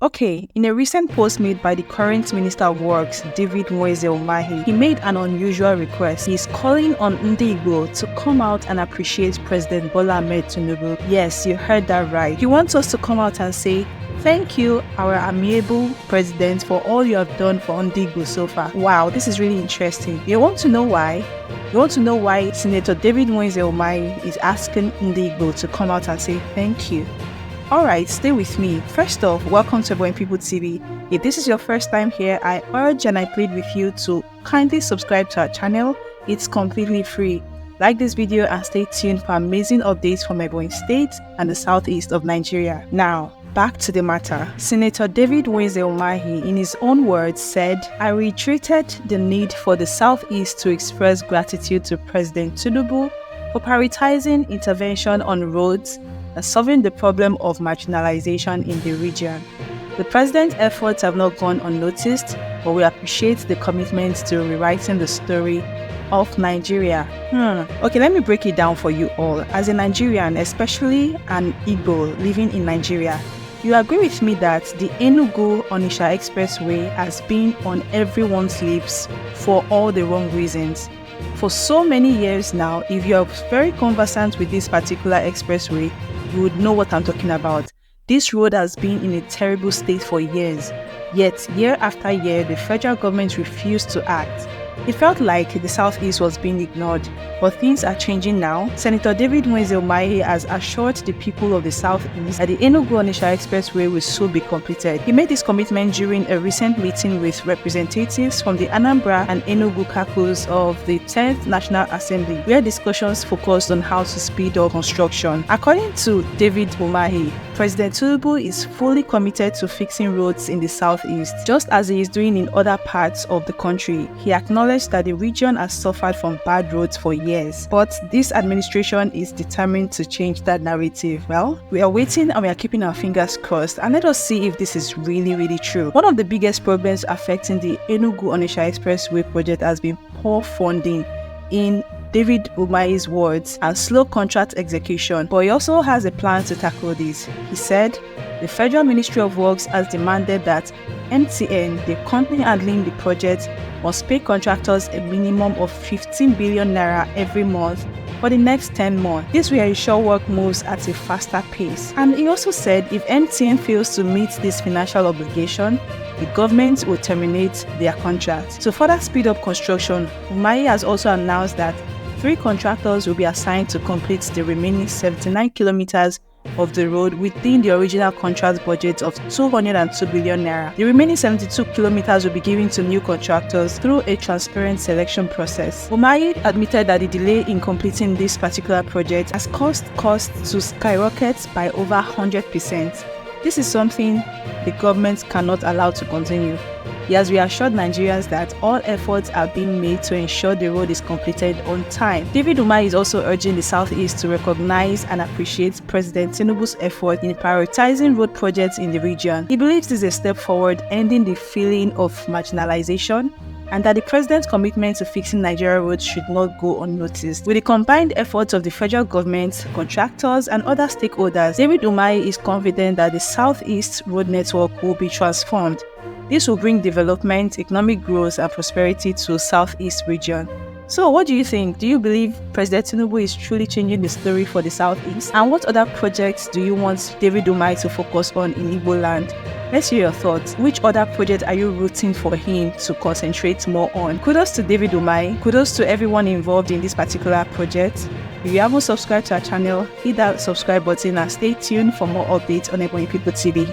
Okay, in a recent post made by the current Minister of Works, Nweze Umahi, he made an unusual request. He is calling on Ndi Igbo to come out and appreciate President Bola Ahmed Tinubu. Yes, you heard that right. He wants us to come out and say, "Thank you, our amiable president, for all you have done for Ndi Igbo so far." Wow, this is really interesting. You want to know why? You want to know why Senator Nweze Umahi is asking Ndi Igbo to come out and say thank you? Alright, stay with me. First off, welcome to Boy People TV. If this is your first time here, I urge and I plead with you to kindly subscribe to our channel. It's completely free. Like this video and stay tuned for amazing updates from Ebonyi State and the southeast of Nigeria. Now, back to the matter. Senator Nweze Umahi, in his own words, said, "I reiterated the need for the southeast to express gratitude to President Tinubu for prioritizing intervention on roads and solving the problem of marginalization in the region. The president's efforts have not gone unnoticed, but we appreciate the commitment to rewriting the story of Nigeria." Okay, let me break it down for you all. As a Nigerian, especially an Igbo living in Nigeria, you agree with me that the Enugu-Onitsha expressway has been on everyone's lips for all the wrong reasons. For so many years now, if you are very conversant with this particular expressway, you would know what I'm talking about. This road has been in a terrible state for years, yet year after year, the federal government refused to act. It felt like the southeast was being ignored, but things are changing now. Senator Nweze Umahi has assured the people of the southeast that the Enugu-Onitsha expressway will soon be completed. He made this commitment during a recent meeting with representatives from the Anambra and Enugu caucus of the 10th National Assembly, where discussions focused on how to speed up construction. According to Nweze Umahi, President Tinubu is fully committed to fixing roads in the southeast, just as he is doing in other parts of the country. He acknowledged that the region has suffered from bad roads for years, but this administration is determined to change that narrative. Well, we are waiting and we are keeping our fingers crossed, and let us see if this is really true. One of the biggest problems affecting the Enugu-Onitsha expressway project has been poor funding, in Nweze Umahi's words, and slow contract execution, but he also has a plan to tackle this. He said, "The Federal Ministry of Works has demanded that MTN, the company handling the project, must pay contractors a minimum of 15 billion naira every month for the next 10 months. This will ensure work moves at a faster pace." And he also said if MTN fails to meet this financial obligation, the government will terminate their contract. To further speed up construction, Umahi has also announced that 3 contractors will be assigned to complete the remaining 79 kilometers of the road within the original contract budget of 202 billion naira. The remaining 72 kilometers will be given to new contractors through a transparent selection process. Umahi admitted that the delay in completing this particular project has caused costs to skyrocket by over 100%. This is something the government cannot allow to continue. He has reassured Nigerians that all efforts are being made to ensure the road is completed on time. Nweze Umahi is also urging the southeast to recognize and appreciate President Tinubu's effort in prioritizing road projects in the region. He believes this is a step forward, ending the feeling of marginalization, and that the president's commitment to fixing Nigeria roads should not go unnoticed. With the combined efforts of the federal government, contractors, and other stakeholders, Nweze Umahi is confident that the southeast road network will be transformed. This will bring development, economic growth, and prosperity to the southeast region. So what do you think? Do you believe President Tinubu is truly changing the story for the southeast? And what other projects do you want Nweze Umahi to focus on in Igbo land? Let's hear your thoughts. Which other project are you rooting for him to concentrate more on? Kudos to Nweze Umahi. Kudos to everyone involved in this particular project. If you haven't subscribed to our channel, hit that subscribe button and stay tuned for more updates on Ebonyi People TV.